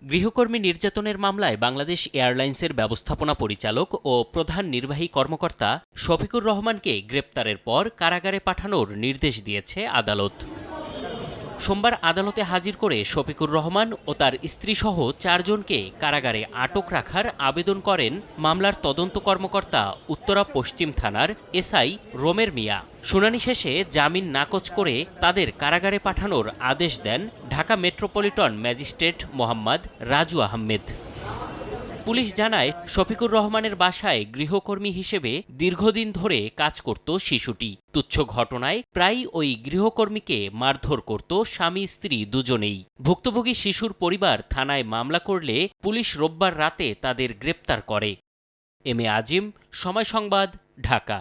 গৃহকর্মী নির্যাতনের মামলায় বাংলাদেশ এয়ারলাইন্সের ব্যবস্থাপনা পরিচালক ও প্রধান নির্বাহী কর্মকর্তা শফিকুর রহমানকে গ্রেপ্তারের পর কারাগারে পাঠানোর নির্দেশ দিয়েছে আদালত। সোমবার আদালতে হাজির করে শফিকুর রহমান ও তার স্ত্রীসহ ৪ জনকে কারাগারে আটক রাখার আবেদন করেন মামলার তদন্ত কর্মকর্তা উত্তরা পশ্চিম থানার এসআই রোমের মিয়া। শুনানি শেষে জামিন নাকচ করে তাদের কারাগারে পাঠানোর আদেশ দেন ঢাকা মেট্রোপলিটন ম্যাজিস্ট্রেট মোহাম্মদ রাজু আহমেদ। পুলিশ জানায়, শফিকুর রহমানের বাসায় গৃহকর্মী হিসেবে দীর্ঘদিন ধরে কাজ করত শিশুটি। তুচ্ছ ঘটনায় প্রায় ওই গৃহকর্মীকে মারধর করত স্বামী স্ত্রী দুজনেই। ভুক্তভোগী শিশুর পরিবার থানায় মামলা করলে পুলিশ রোববার রাতে তাদের গ্রেপ্তার করে। এম এ আজিম, সময় সংবাদ, ঢাকা।